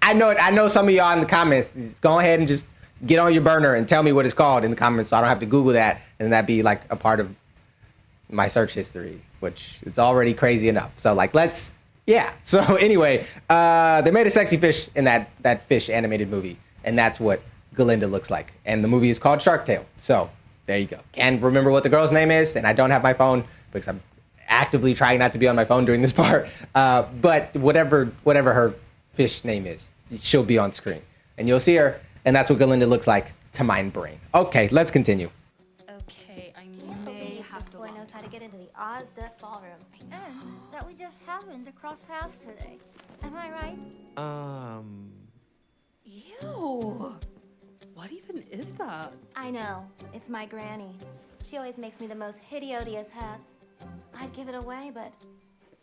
I know some of y'all in the comments. Go ahead and just get on your burner and tell me what it's called in the comments so I don't have to Google that and that'd be like a part of my search history, which is already crazy enough. So like, yeah. So anyway, they made a sexy fish in that fish animated movie, and that's what Glinda looks like. And the movie is called Shark Tale. So there you go. Can't remember what the girl's name is, and I don't have my phone because I'm actively trying not to be on my phone during this part. But whatever her fish name is, she'll be on screen, and you'll see her, and that's what Glinda looks like to my brain. Okay, let's continue. Okay, I may have to. Boy knows how to get into the Oz Dust Ballroom. And that we just happened to cross paths today. Am I right? Ew. What even is that? I know. It's my granny. She always makes me the most hideous hats. I'd give it away, but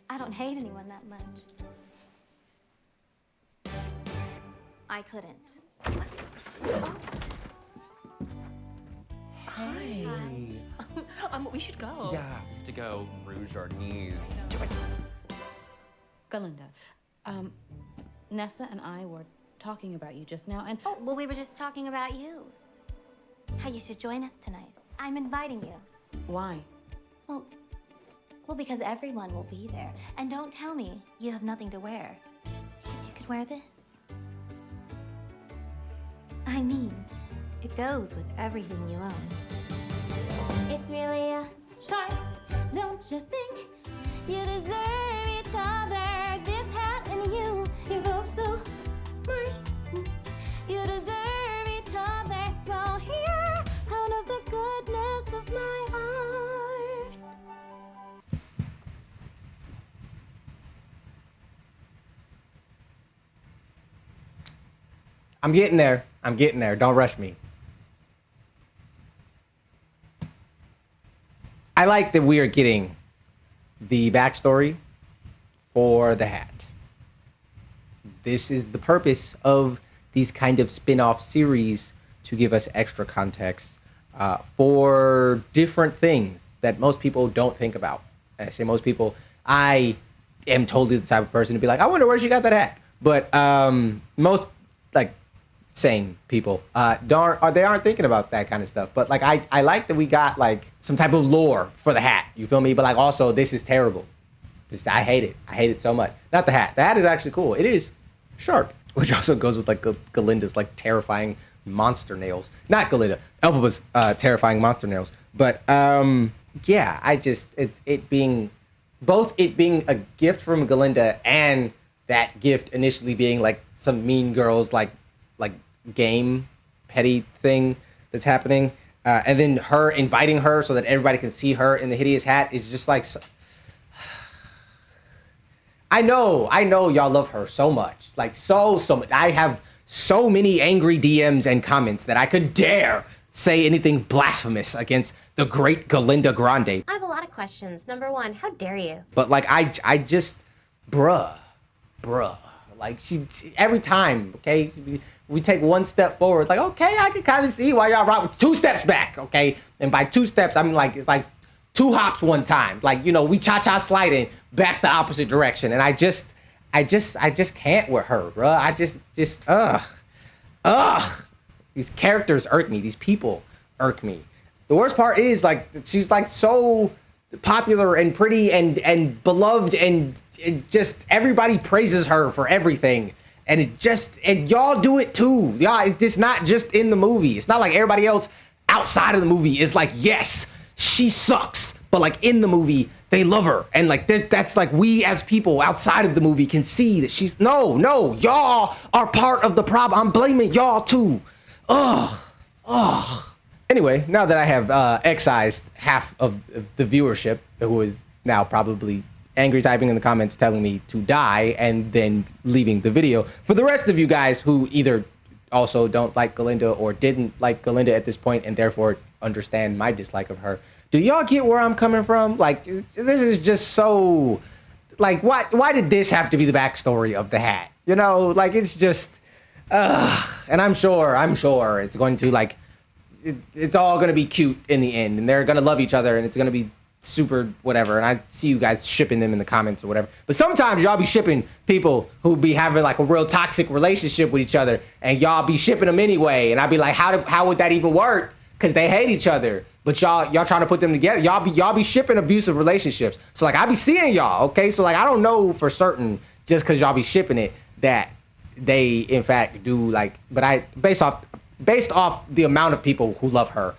I don't hate anyone that much. I couldn't. Hi. We should go. Yeah, we have to go rouge our knees. Galinda, Nessa and I were talking about you just now, and Oh, well, we were just talking about you. How you should join us tonight. I'm inviting you. why? Well, because everyone will be there. And don't tell me you have nothing to wear. Because you could wear this. I mean, it goes with everything you own. It's really a shark, don't you think? You deserve each other, this hat and you. You're both so smart. You deserve each other, so here, out of the goodness of my heart. I'm getting there. Don't rush me. I like that we are getting the backstory for the hat. This is the purpose of these kind of spin-off series, to give us extra context for different things that most people don't think about. And I say most people, I am totally the type of person to be like, I wonder where she got that hat. But most like sane people they aren't thinking about that kind of stuff. But like I like that we got like some type of lore for the hat. You feel me? But like also, this is terrible. I hate it. I hate it so much. Not the hat. The hat is actually cool. It is sharp, which also goes with like Galinda's like terrifying monster nails. Not Galinda. Elphaba's terrifying monster nails. But yeah, I just it being a gift from Galinda and that gift initially being like some Mean Girls like game petty thing that's happening, and then her inviting her so that everybody can see her in the hideous hat is just like. I know y'all love her so much, like so much. I have so many angry DMs and comments that I could dare say anything blasphemous against the great Galinda Grande. I have a lot of questions. Number one, how dare you? But like I just, bruh, like she every time, okay, we take one step forward. It's like, okay, I can kind of see why y'all rock with 2 steps back, okay, and by 2 steps I mean like it's like 2 hops one time, like, you know, we cha-cha sliding back the opposite direction, and I just can't with her, bruh. I just these characters irk me. These people irk me. The worst part is like she's like so popular and pretty and beloved and just everybody praises her for everything, And y'all do it too. Y'all, it's not just in the movie. It's not like everybody else outside of the movie is like, yes, she sucks. But like in the movie, they love her. And like that's like we as people outside of the movie can see that she's no, y'all are part of the problem. I'm blaming y'all too. Ugh. Anyway, now that I have excised half of the viewership, who is now probably angry typing in the comments telling me to die and then leaving the video, for the rest of you guys who either also don't like Galinda or didn't like Galinda at this point and therefore understand my dislike of her, do y'all get where I'm coming from? Like, this is just so, like, why did this have to be the backstory of the hat? You know, like, it's just, and I'm sure it's going to, like, it's all going to be cute in the end, and they're going to love each other, and it's going to be super whatever, and I see you guys shipping them in the comments or whatever. But sometimes y'all be shipping people who be having like a real toxic relationship with each other, and y'all be shipping them anyway, and I'd be like, how would that even work? Because they hate each other, but y'all trying to put them together. Y'all be shipping abusive relationships. So like I be seeing y'all, okay? So like I don't know for certain just because y'all be shipping it that they in fact do like, but I based off the amount of people who love her,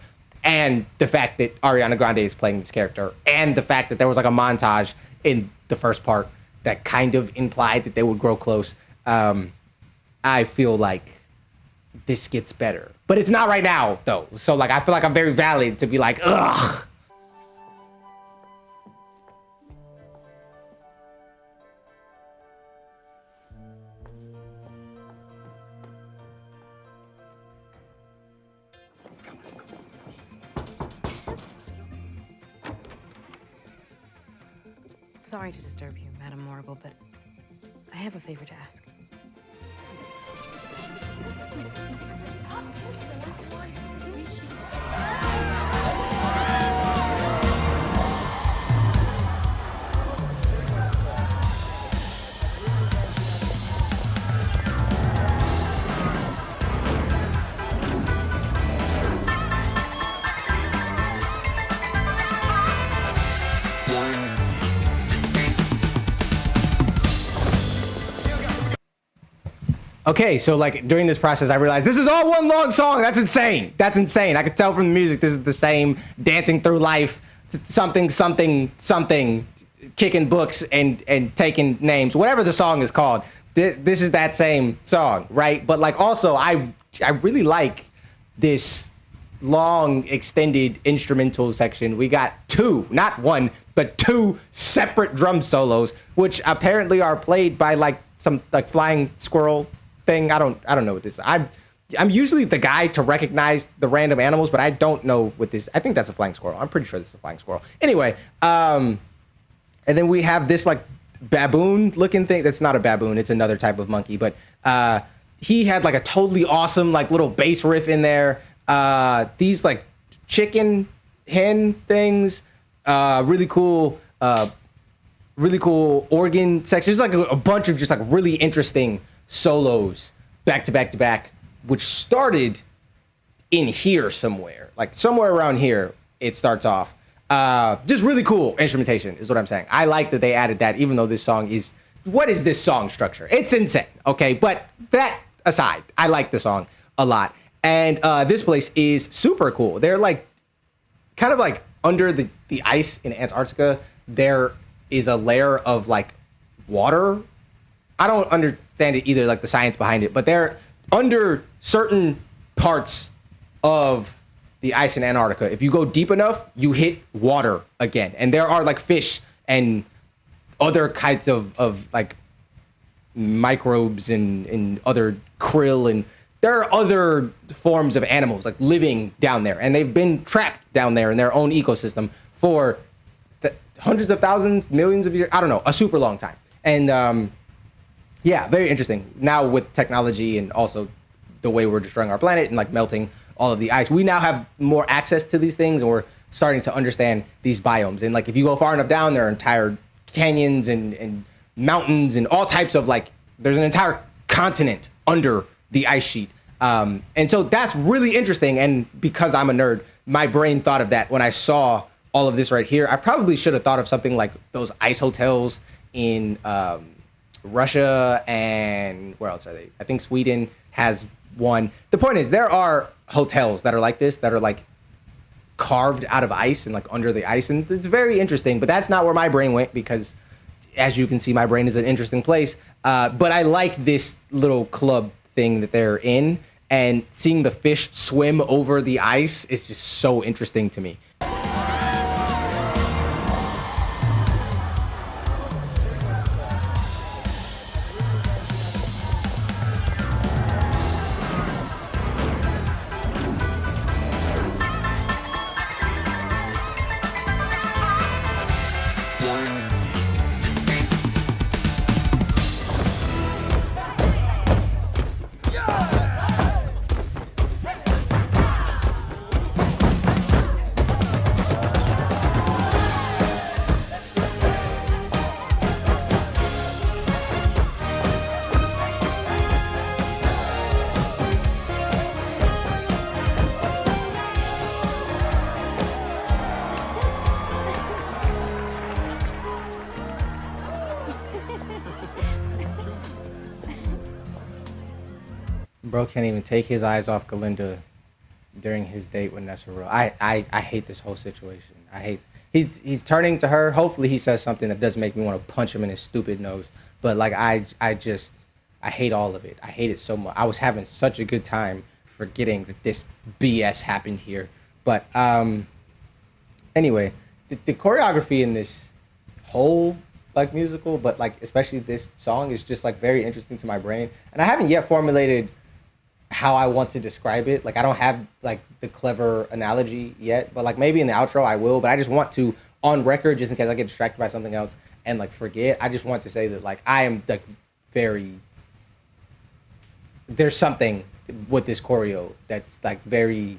and the fact that Ariana Grande is playing this character, and the fact that there was like a montage in the first part that kind of implied that they would grow close, I feel like this gets better. But it's not right now, though. So like I feel like I'm very valid to be like, ugh. Sorry to disturb you, Madame Morrible, but I have a favor to ask. Okay, so like during this process, I realized this is all one long song. That's insane. That's insane. I could tell from the music this is the same dancing through life, something, kicking books and taking names, whatever the song is called. This is that same song, right? But like also, I really like this long extended instrumental section. We got two, not one, but two separate drum solos, which apparently are played by like some like flying squirrel thing. I don't know what this is. I'm usually the guy to recognize the random animals, but I don't know what this. I think that's a flying squirrel. I'm pretty sure this is a flying squirrel. Anyway, and then we have this like baboon looking thing. That's not a baboon. It's another type of monkey, but he had like a totally awesome like little bass riff in there. These like chicken hen things, really cool organ sections. There's like a bunch of just like really interesting solos back to back, which started in here somewhere, like somewhere around here. It starts off. Just really cool instrumentation is what I'm saying. I like that they added that, even though this song is, what is this song structure? It's insane. Okay. But that aside, I like the song a lot. And this place is super cool. They're like kind of like under the ice in Antarctica. There is a layer of like water. I don't understand it either, like the science behind it, but they're under certain parts of the ice in Antarctica. If you go deep enough, you hit water again. And there are like fish and other kinds of like microbes and other krill, and there are other forms of animals like living down there, and they've been trapped down there in their own ecosystem for hundreds of thousands, millions of years. I don't know, a super long time. And yeah, very interesting. Now with technology and also the way we're destroying our planet and like melting all of the ice, we now have more access to these things, and we're starting to understand these biomes. And like if you go far enough down, there are entire canyons and mountains and all types of like, there's an entire continent under the ice sheet. And so that's really interesting. And because I'm a nerd, my brain thought of that when I saw all of this right here. I probably should have thought of something like those ice hotels in Russia and where else are they? I think Sweden has one. The point is, there are hotels that are like this, that are like carved out of ice and like under the ice, and it's very interesting. But that's not where my brain went, because as you can see, my brain is an interesting place. But I like this little club thing that they're in, and seeing the fish swim over the ice is just so interesting to me. Bro can't even take his eyes off Galinda during his date with Nessa Rose. I hate this whole situation. He's turning to her. Hopefully he says something that doesn't make me want to punch him in his stupid nose. But like I hate all of it. I hate it so much. I was having such a good time forgetting that this BS happened here. But anyway, the choreography in this whole like musical, but like especially this song, is just like very interesting to my brain. And I haven't yet formulated how I want to describe it. Like I don't have like the clever analogy yet, but like maybe in the outro I will. But I just want to, on record, just in case I get distracted by something else and like forget, I just want to say that like I am like there's something with this choreo that's like very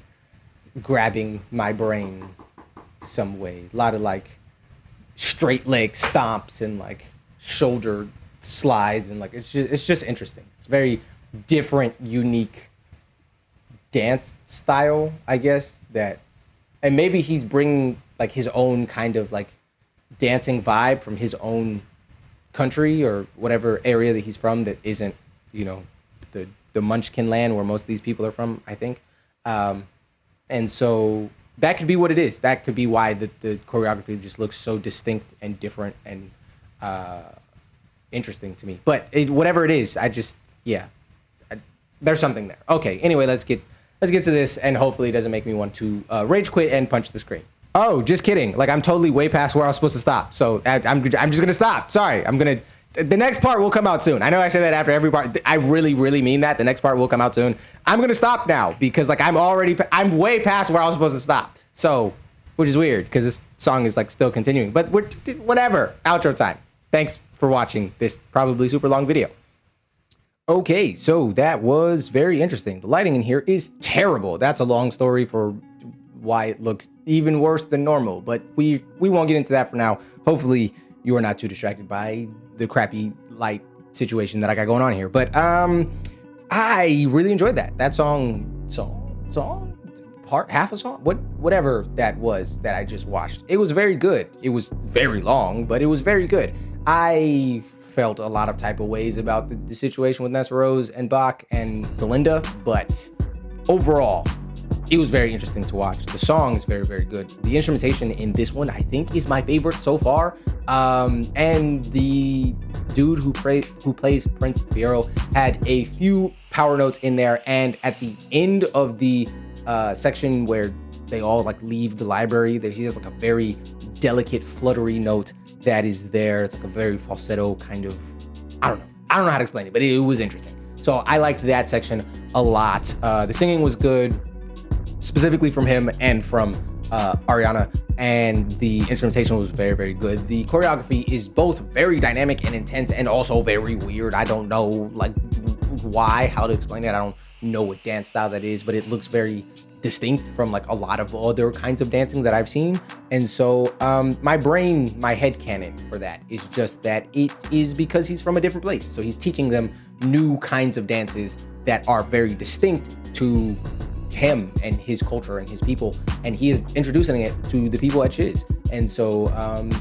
grabbing my brain some way. A lot of like straight leg stomps and like shoulder slides, and like it's just interesting. It's very different, unique dance style, I guess, that, and maybe he's bringing like his own kind of like dancing vibe from his own country or whatever area that he's from that isn't, you know, the Munchkin land where most of these people are from, I think. And so that could be what it is. That could be why the choreography just looks so distinct and different and interesting to me. But whatever it is, there's something there. Okay, anyway, let's get to this, and hopefully it doesn't make me want to rage quit and punch the screen. Oh, just kidding. Like I'm totally way past where I was supposed to stop. So I'm just gonna stop. Sorry, the next part will come out soon. I know I say that after every part. I really, really mean that. The next part will come out soon. I'm gonna stop now because like I'm way past where I was supposed to stop. So, which is weird because this song is like still continuing. But whatever. Outro time. Thanks for watching this probably super long video. Okay, so that was very interesting. The lighting in here is terrible. That's a long story for why it looks even worse than normal, but we won't get into that for now. Hopefully you are not too distracted by the crappy light situation that I got going on here. But I really enjoyed that. That half a song, whatever that was that I just watched. It was very good. It was very long, but it was very good. I felt a lot of type of ways about the situation with Nessa Rose and Bach and Galinda, but overall, it was very interesting to watch. The song is very, very good. The instrumentation in this one, I think, is my favorite so far. And the dude who plays Prince Fiero had a few power notes in there. And at the end of the section where they all like leave the library, he has like a very delicate, fluttery note that is there. It's like a very falsetto kind of, I don't know how to explain it, but it was interesting. So I liked that section a lot. The singing was good, specifically from him and from Ariana, and the instrumentation was very, very good. The choreography is both very dynamic and intense and also very weird. I don't know like how to explain it. I don't know what dance style that is, but it looks very distinct from like a lot of other kinds of dancing that I've seen. And so my headcanon for that is just that it is because he's from a different place. So he's teaching them new kinds of dances that are very distinct to him and his culture and his people, and he is introducing it to the people at Shiz. And so,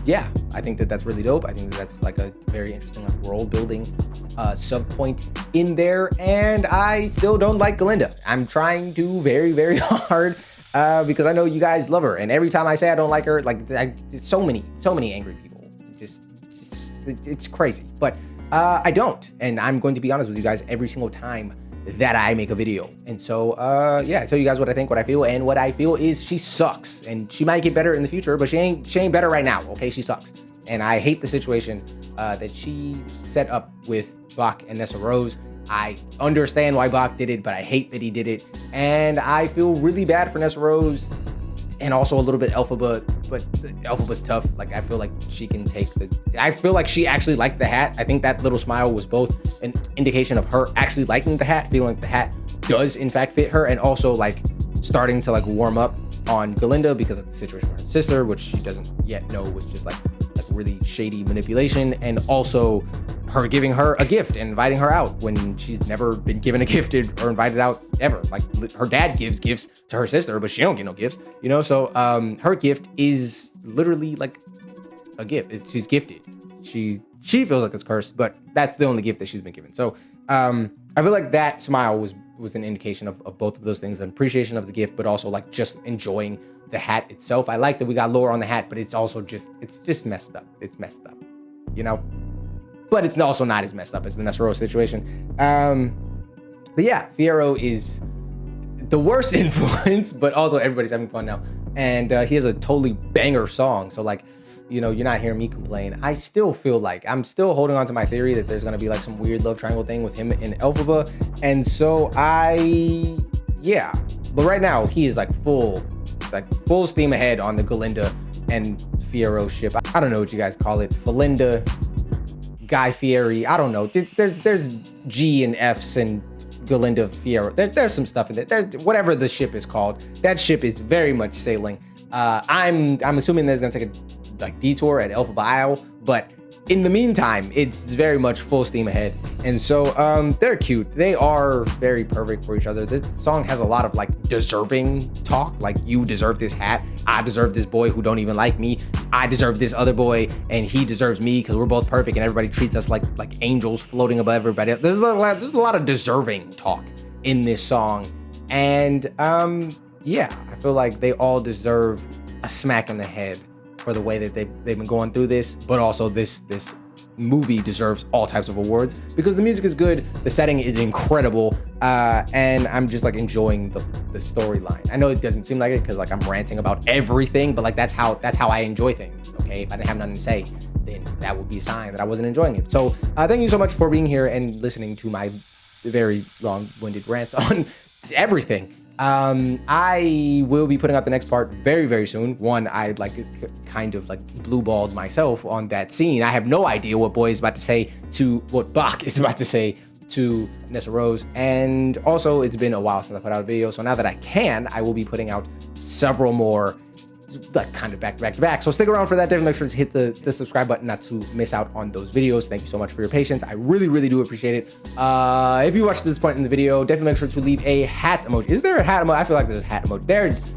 yeah, I think that that's really dope. I think that that's like a very interesting like, world building sub point in there. And I still don't like Galinda. I'm trying to very, very hard because I know you guys love her. And every time I say I don't like her, like so many angry people. It's crazy. But I don't. And I'm going to be honest with you guys every single time that I make a video. And so, yeah, I tell you guys what I think, what I feel, and what I feel is she sucks. And she might get better in the future, but she ain't better right now, okay? She sucks. And I hate the situation that she set up with Bach and Nessa Rose. I understand why Bach did it, but I hate that he did it. And I feel really bad for Nessa Rose and also a little bit Elphaba, but Elphaba's tough. Like, I feel like she can take I feel like she actually liked the hat. I think that little smile was both an indication of her actually liking the hat, feeling like the hat does in fact fit her, and also like starting to like warm up on Galinda because of the situation with her sister, which she doesn't yet know was just like really shady manipulation, and also her giving her a gift and inviting her out when she's never been given a gift or invited out ever. Like, her dad gives gifts to her sister, but she don't get no gifts, you know? So her gift is literally like a gift. She's gifted. She feels like it's cursed, but that's the only gift that she's been given. So I feel like that smile was an indication of both of those things, an appreciation of the gift, but also like just enjoying the hat itself. I like that we got lore on the hat, but it's also just messed up. It's messed up, you know? But it's also not as messed up as the Nessa Rose situation. But yeah, Fiyero is the worst influence, but also everybody's having fun now. And he has a totally banger song. So like, you know, you're not hearing me complain. I still feel like I'm still holding on to my theory that there's gonna be like some weird love triangle thing with him and Elphaba. And so yeah. But right now he is like full steam ahead on the Galinda and Fiyero ship. I don't know what you guys call it. Felinda, Guy Fieri. I don't know. There's G and F's and Galinda Fiyero. There's some stuff in there. Whatever the ship is called, that ship is very much sailing. I'm assuming there's gonna take a detour at Elphaba Isle, but in the meantime, it's very much full steam ahead. And so they're cute. They are very perfect for each other. This song has a lot of like deserving talk, like you deserve this hat, I deserve this boy who don't even like me, I deserve this other boy and he deserves me because we're both perfect and everybody treats us like angels floating above everybody else. There's a lot of deserving talk in this song. And yeah, I feel like they all deserve a smack in the head for the way that they've been going through this, but also this movie deserves all types of awards because the music is good, the setting is incredible, and I'm just like enjoying the storyline. I know it doesn't seem like it because like I'm ranting about everything, but like that's how I enjoy things. Okay, if I didn't have nothing to say, then that would be a sign that I wasn't enjoying it. So thank you so much for being here and listening to my very long-winded rants on everything. I will be putting out the next part very, very soon. One, I like kind of like blue-balled myself on that scene. I have no idea what Boy is about to say to what Bach is about to say to Nessa Rose. And also, it's been a while since I put out a video. So now that I will be putting out several more like kind of back to back. So stick around for that. Definitely make sure to hit the subscribe button not to miss out on those videos. Thank you so much for your patience. I really, really do appreciate it. If you watched this point in the video, definitely make sure to leave a hat emoji. Is there a hat emoji? I feel like there's a hat emoji.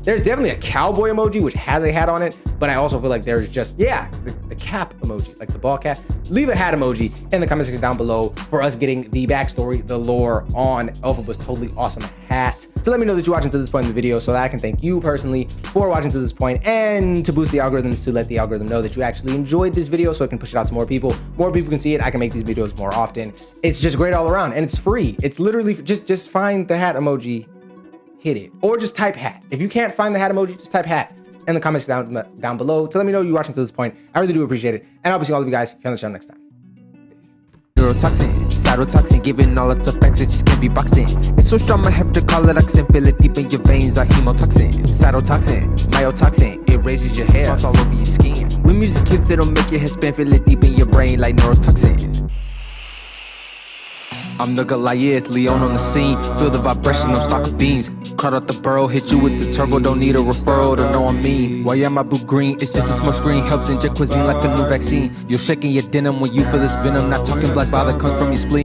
There's definitely a cowboy emoji, which has a hat on it, but I also feel like there's just, yeah, the cap emoji, like the ball cap. Leave a hat emoji in the comment section down below for us getting the backstory, the lore on Elphaba's totally awesome hat. So let me know that you're watching to this point in the video so that I can thank you personally for watching to this point, and to boost the algorithm, to let the algorithm know that you actually enjoyed this video so it can push it out to more people. More people can see it. I can make these videos more often. It's just great all around, and it's free. It's literally just find the hat emoji, hit it, or just type hat. If you can't find the hat emoji, just type hat in the comments down below to let me know you're watching to this point. I really do appreciate it, and I'll be seeing all of you guys here on the show next time. Neurotoxin, cytotoxin, giving all its effects, it just can't be boxed in. It's so strong, I have to call it oxin. Feel it deep in your veins, like hemotoxin. Cytotoxin, myotoxin, it raises your hair, all over your skin. When music hits, it'll make your head spin. Feel it deep in your brain, like neurotoxin. I'm the Goliath, Leone on the scene. Feel the vibration, no stock of beans. Cut out the burrow, hit you with the turbo. Don't need a referral to know I'm mean. Why am I blue green? It's just a smoke screen. Helps inject cuisine like a new vaccine. You're shaking your denim when you feel this venom. Not talking black bile that comes from your spleen.